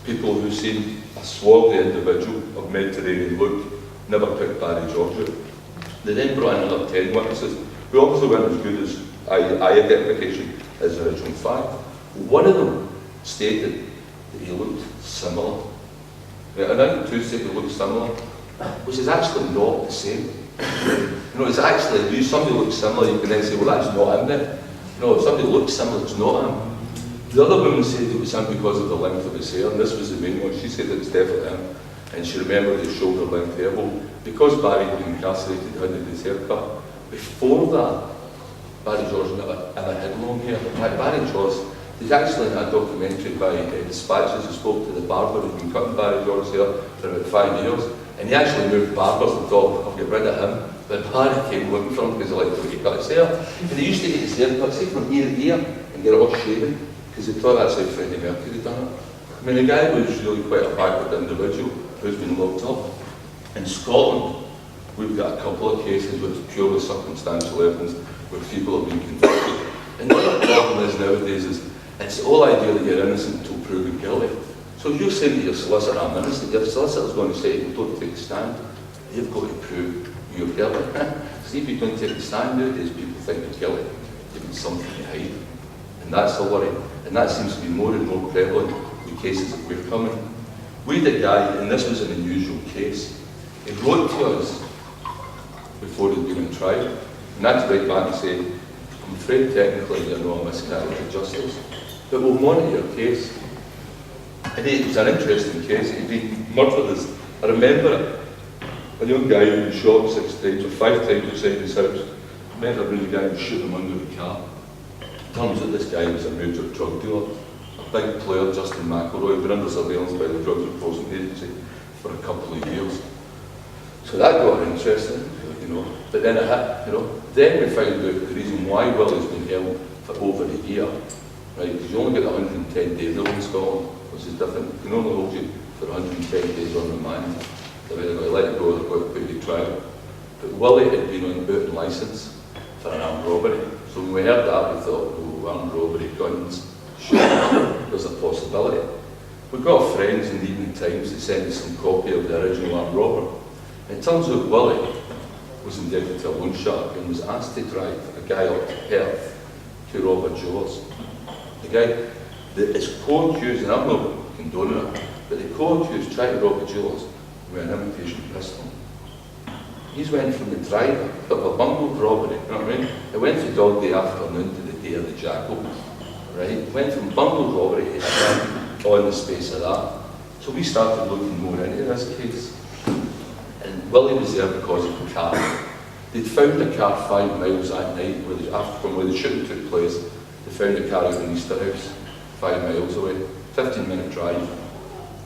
people who seen a swarthy individual of Mediterranean look never picked Barry George out. They then brought in another 10 witnesses, who obviously weren't as good as I identification as the original 5. One of them stated that he looked similar. Right, and I too said he looked similar, which is actually not the same. You know, it's actually, if somebody looks similar, you can then say, well, that's not him then. No, if somebody looks similar, it's not him. The other woman said it was him because of the length of his hair, and this was the main one. She said it's definitely him, and she remembered his shoulder-length hair. Well, because Barry had been incarcerated, he had his hair cut. Before that, Barry George never ever had long hair. In fact, Barry George, there's actually a documentary by Dispatches who spoke to the barber who'd been cutting Barry George's hair for about 5 years, and he actually moved barbers and thought, I'll get rid of him. But Barry came looking for him because he liked the way he cut his hair. And he used to get his hair cut, say, from ear to ear, and get it all shaven, because he thought that's how Freddie Mercury had done it. I mean, the guy was really quite a backward individual who's been locked up. In Scotland, we've got a couple of cases with purely circumstantial evidence where people have been convicted. And the other problem is nowadays is it's the whole idea that you're innocent until proven guilty. So if you're saying to your solicitor, I'm innocent, your solicitor's going to say, well, don't take a stand. You've got to prove you're guilty. See, if you don't take a stand nowadays, people think you're guilty. You've got something to hide. And that's a worry. And that seems to be more and more prevalent in cases that we're coming. We had a guy, and this was an unusual case, he wrote to us before he'd been in trial, and that's right back and say, I'm afraid technically you're not a miscarriage of justice, but we'll monitor your case. And it was an interesting case. He'd been murdered as, I remember it, a young guy who'd been shot 6 times or 5 times outside his house. I remember the guy and shoot him under the car. Turns out this guy was a major drug dealer, a big player, Justin McElroy, been under surveillance by the Drugs Enforcement Agency for a couple of years. So that got interesting, you know. But then then we found out the reason why Willie's been held for over a year, right? Because you only get 110 days rule in Scotland, which is different. You can only hold you for 110 days on remand. They're either going to let you go or they're going to put you to trial. But Willie had been on boot and licence for an armed robbery. So when we heard that, we thought, oh, armed robbery, guns, sure, there's a possibility. We got friends in the Evening Times that sent us some copy of the original armed robber. And it turns out Willie was indebted to a loan shark and was asked to drive a guy up to Perth to rob a jeweller's. The guy that is co-accused, and I'm not condoning it, but the co-accused tried to rob a jeweller's with an imitation pistol. He's went from the driver of a bungled robbery, you know what I mean? It went from Dog Day Afternoon to the Day of the Jackal, right? It went from bungled robbery to him on the space of that. So we started looking more into this case. And Willie was there because of the car. They'd found the car 5 miles that night from where the shooting took place. They found the car out in Easter House, 5 miles away, 15-minute drive.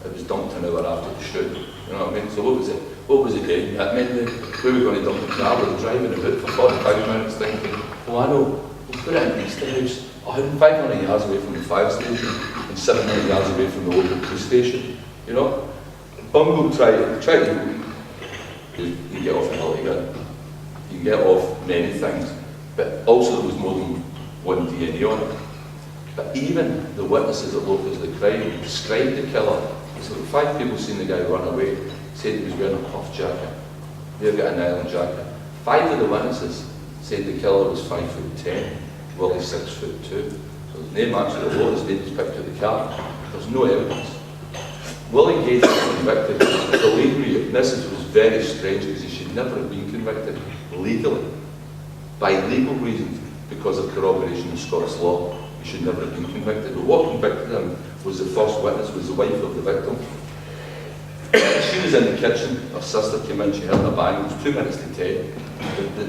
It was dumped an hour after the shoot. You know what I mean? So what was it? What was it doing? That meant that we were going to dump the car, we were driving about for 45 minutes thinking, oh I know, we'll put it in Easter House, 500 yards away from the fire station and 700 yards away from the local police station. You know? Bungle try to you can get off a mulligan. You can get off many things, but also there was more than one DNA on it. But even the witnesses that looked at the crime described the killer. So 5 people seen the guy run away, said he was wearing a puff jacket. They've got a nylon jacket. 5 of the witnesses said the killer was 5'10", Willie's 6'2". So his name actually, although his name was picked out the car, there's no evidence. Willie Gates was convicted. Believe me, this was very strange because he should never have been convicted legally. By legal reasons, because of corroboration of Scots law, he should never have been convicted. But what convicted him was the first witness, was the wife of the victim. She was in the kitchen, her sister came in, she heard a bang, it was 2 minutes to 10.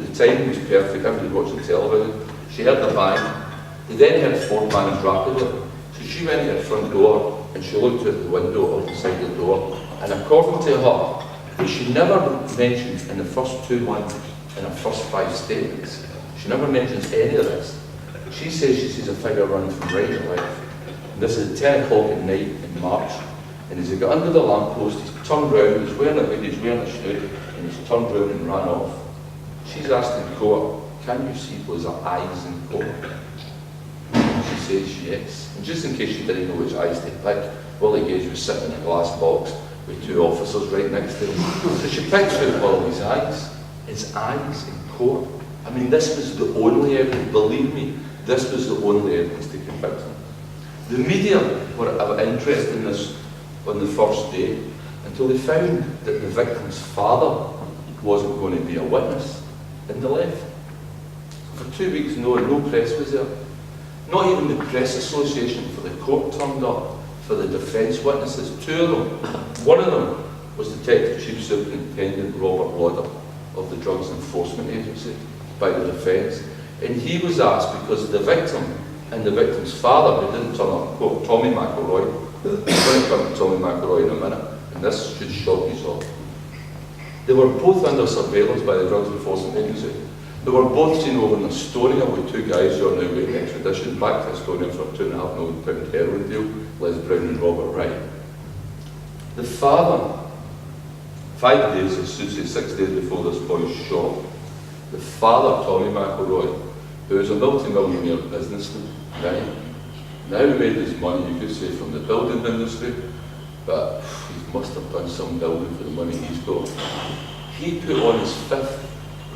The time was perfect, everybody was watching television. She heard the bang, they then heard 4 bangs rapidly. So she went to her front door and she looked out the window or beside the door, and according to her, she never mentioned in the first 2 lines, in her first 5 statements, she never mentions any of this. She says she sees a figure running from right to left. And this is at 10 o'clock at night in March. And as he got under the lamppost, he's turned round, he's wearing a suit, and he's turned round and ran off. She's asked in court, can you see those eyes in court? She says yes. And just in case she didn't know which eyes to pick, Willie Gage was sitting in a glass box with two officers right next to him. So she picks out Willie's eyes, his eyes in court. I mean, this was the only evidence, believe me, this was the only evidence to convict him. The media were interested in this on the first day until they found that the victim's father wasn't going to be a witness, and they left. For 2 weeks, no press was there. Not even the press association for the court turned up for the defence witnesses, 2 of them. One of them was Detective Chief Superintendent Robert Lauder of the Drugs Enforcement Agency by the defence. And he was asked because the victim and the victim's father, who didn't turn up in court, Tommy McElroy, we're going to come to Tommy McElroy in a minute, and this should shock you all. They were both under surveillance by the Drugs Enforcement Agency. They were both seen over in Estonia with 2 guys who are now waiting extradition back to Estonia for a £2.5 million heroin deal, Les Brown and Robert Wright. The father, 5 days, I should say 6 days before this boy's shot, the father, Tommy McElroy, who is a multi-millionaire businessman, right? Now he made his money, you could say, from the building industry, but he must have done some building for the money he's got. He put on his 5th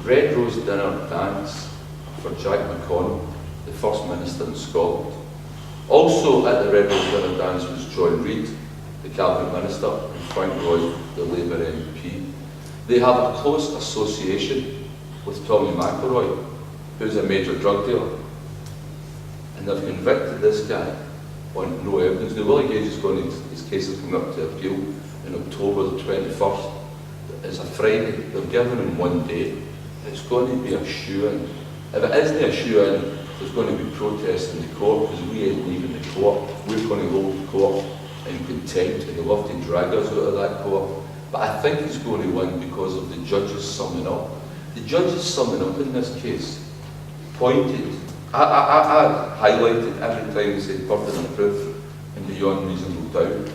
Red Rose dinner dance for Jack McConnell, the First Minister in Scotland. Also at the Red Rose dinner dance was John Reid, the Cabinet Minister, and Frank Roy, the Labour MP. They have a close association with Tommy McElroy, who's a major drug dealer. And they've convicted this guy on no evidence. Now, Willie Gage is going to, his case is coming up to appeal in October the 21st. It's a Friday. They've given him 1 day. It's going to be a shoe-in. If it isn't a shoe-in, there's going to be protests in the court because we ain't leaving the court. We're going to hold the court in contempt and they'll have to drag us out of that court. But I think he's going to win because of the judges summing up. The judges summing up in this case pointed, I highlighted every time they said burden of proof and beyond reasonable doubt.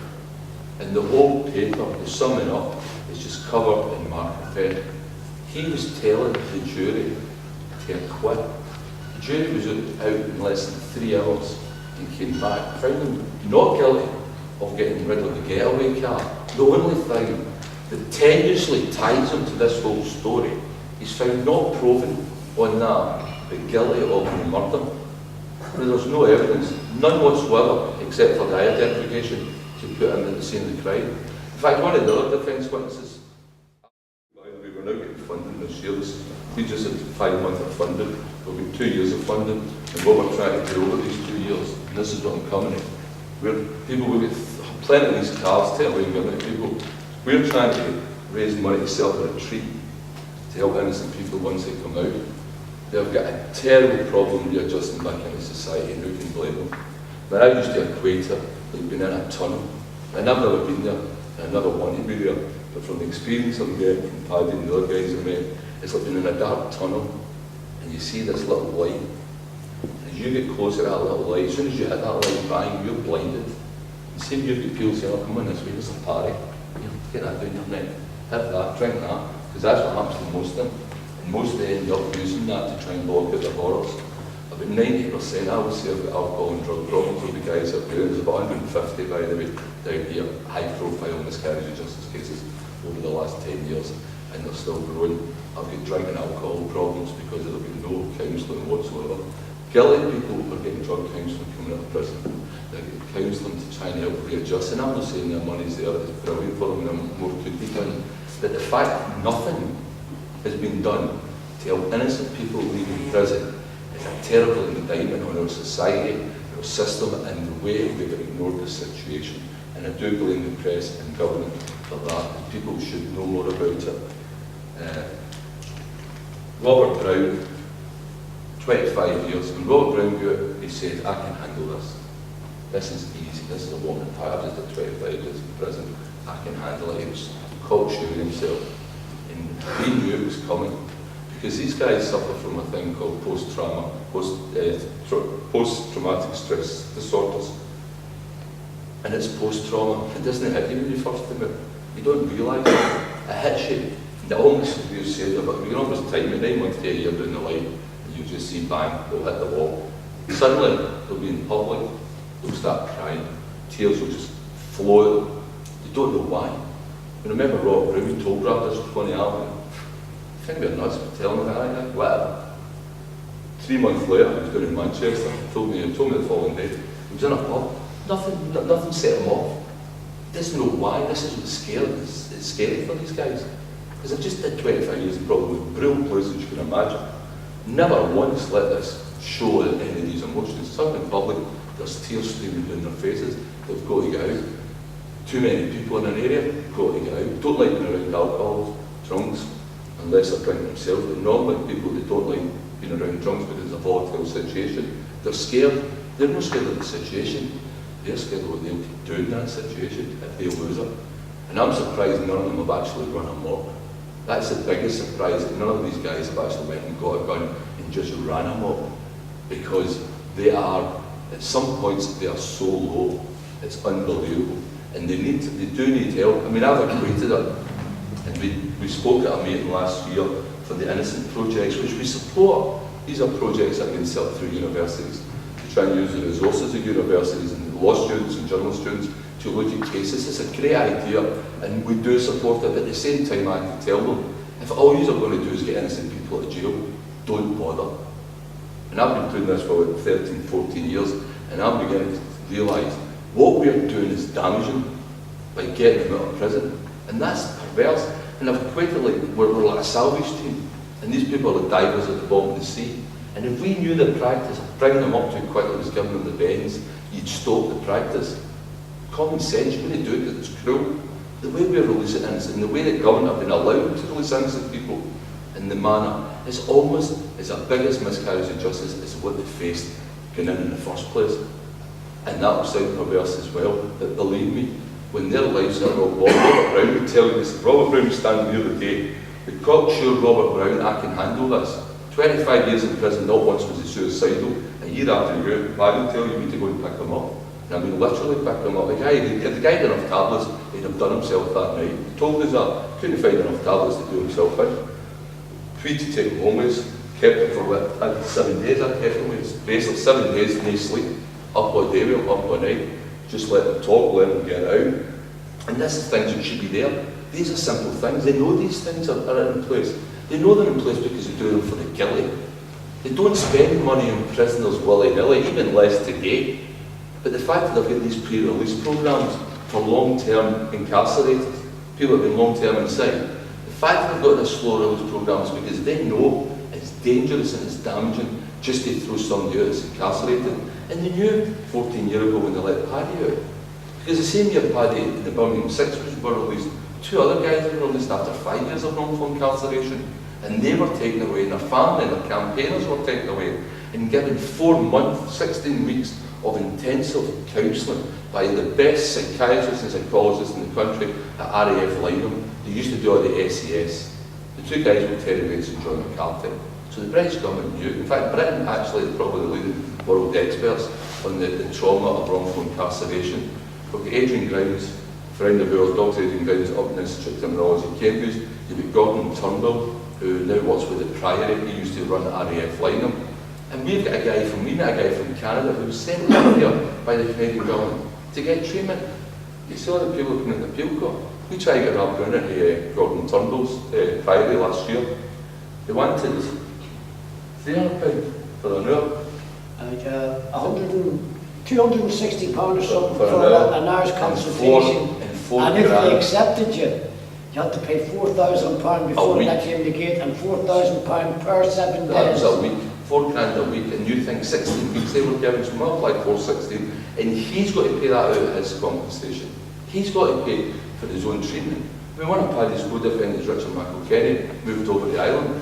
And the whole paper, the summing up, is just covered in marker pen. He was telling the jury to acquit. The jury was out in less than 3 hours and came back, found him not guilty of getting rid of the getaway car. The only thing that tenuously ties him to this whole story, he's found not proven on that, but guilty of the murder. There's no evidence, none whatsoever, except for the identification to put him at the scene of the crime. In fact, one of the other defence witnesses, we're now getting funding this year. We just had 5 months of funding. We'll be 2 years of funding. And what we're trying to do over these 2 years, and this is what I'm coming to, people will get plenty of these cars to away people. We're trying to raise money to sell for a treat to help innocent people once they come out. They've got a terrible problem readjusting back into society, and who can blame them? Now, I used to equate it like being in a tunnel. I've never been there, and I never wanted to be there. But from the experience I'm getting from Paddy and the other guys I met, it's like being in a dark tunnel and you see this little light. As you get closer to that little light, as soon as you hit that light, bang, you're blinded. And see if you've got people saying, oh, come on this way, there's a party. Get that down your neck, hit that, drink that, because that's what happens to most of them. And most of them end up using that to try and block out their horrors. About 90%, I would say, of the alcohol and drug problems with the guys up here. There's about 150, by the way, down here, high-profile miscarriage of justice cases over the last 10 years, and they're still growing. I've got drug and alcohol problems because there have been no counselling whatsoever. Guilty people are getting drug counselling coming out of prison. They're getting counselling to try and help readjust, and I'm not saying their money's there, it's brilliant for them and more could be done. But the fact that nothing has been done to help innocent people leaving prison is a terrible indictment on our society, our system, and the way we've ignored the situation. And I do blame the press and government for that. People should know more about it. Robert Brown, 25 years. When Robert Brown got out, he said, I can handle this. This is easy. This is a woman. I've just had 25 years in prison. I can handle it. He was caught shooting himself. And he knew it was coming. Because these guys suffer from a thing called post-traumatic stress disorders. And it's post-trauma. It doesn't hit you when you first come out. You don't realise it. It hits you. And it almost, as you said, but we can almost time it 9 months to a year down the line, and you just see, bang, they'll hit the wall. Suddenly, they'll be in public, they'll start crying. Tears will just flow it. You don't know why. I remember Rob Brown, he told Brothers before the album, I think we're nuts for telling me that, whatever. 3 months later, he was down in Manchester, told me the following day. He was in a pub, nothing set him off. He doesn't know why. This isn't scary. It's scary for these guys. Because I just did 25 years in probably brilliant places you can imagine. Never once let this show any of these emotions. Some in public, there's tears streaming down their faces. They've got to get out. Too many people in an area, got to get out. Don't like being around alcohol, drunks, unless they're drinking themselves. But normally people that don't like being around drunks because it's a volatile situation, they're scared. They're not scared of the situation. They're scared of what they'll do in that situation if they lose it. And I'm surprised none of them have actually run amok. That's the biggest surprise. None of these guys have actually went and got a gun and just ran amok. Because they are, at some points, they are so low. It's unbelievable. And they do need help. I mean, I've equated it. And we spoke at a meeting last year for the Innocent Projects, which we support. These are projects that have been set up through universities to try and use the resources of universities and law students and journal students to look at cases. It's a great idea, and we do support it, but at the same time I have to tell them, if all you are going to do is get innocent people out of jail, don't bother. And I've been doing this for about 13, 14 years, and I'm beginning to realise what we're doing is damaging by getting them out of prison. And that's perverse. And I've equated like, we're like a salvage team, and these people are divers at the bottom of the sea. And if we knew the practice of bringing them up too quickly was giving them the bends, you'd stop the practice. Common sense, you wouldn't do it because it's cruel. The way we're releasing innocent, and the way the government have been allowed to release innocent people in the manner, is almost as a biggest miscarriage of justice as what they faced going in the first place. And that will sound perverse as well, but believe me, when their lives are all Robert Brown would tell you this. Robert Brown was standing the other day, the cocksure Robert Brown, I can handle this. 25 years in prison, not once was he suicidal. A year after you go, I would tell you to go and pick him up. And I mean, literally pick him up. The guy had enough tablets, he'd have done himself that night. He told us that, couldn't find enough tablets to do himself in. Free to take him home with, kept him for what, 7 days I kept him with. Basically 7 days, no sleep. Up all day, up all night. Just let them talk, let them get out. And this is things that should be there. These are simple things. They know these things are in place. They know they're in place because they're doing them for the guilty. They don't spend money on prisoners willy-nilly, even less today. But the fact that they've got these pre-release programs for long-term incarcerated, people have been long-term inside, the fact that they've got this slow release programs because they know it's dangerous and it's damaging just to throw somebody out that's incarcerated. And they knew 14 years ago when they let Paddy out. Because the same year Paddy in the Birmingham 6 were released, 2 other guys were released after 5 years of wrongful incarceration. And they were taken away, and their family and their campaigners were taken away, and given 4 months, 16 weeks of intensive counselling by the best psychiatrists and psychologists in the country at RAF Lynham. They used to do all the SES. The 2 guys were Terry Bates and John McCarthy. So the British government knew. In fact, Britain actually is probably the leading world experts on the trauma of wrongful incarceration. We've got Adrian Grimes, friend of ours, Dr. Adrian Grimes, up in the Institute of Criminology, Cambridge. You've got Gordon Turnbull, who now works with the Priory. He used to run RAF Lynham. And we met a guy from Canada who was sent down here by the Canadian government to get treatment. You saw the people coming in the appeal court. We tried to get Rob Brown at Gordon Turnbull's Priory last year. They wanted £300 for an hour. £260 or something for an hour's consultation. And if they accepted you, you had to pay £4,000 before they let you in the gate, and £4,000 per 7 days. That was a week, £4,000 a week, and you think 16 weeks they were giving, so multiply 416, and he's got to pay that out of his compensation. He's got to pay for his own treatment. I mean, one of Paddy's co-defendants, Richard McElkenny, moved over to Ireland.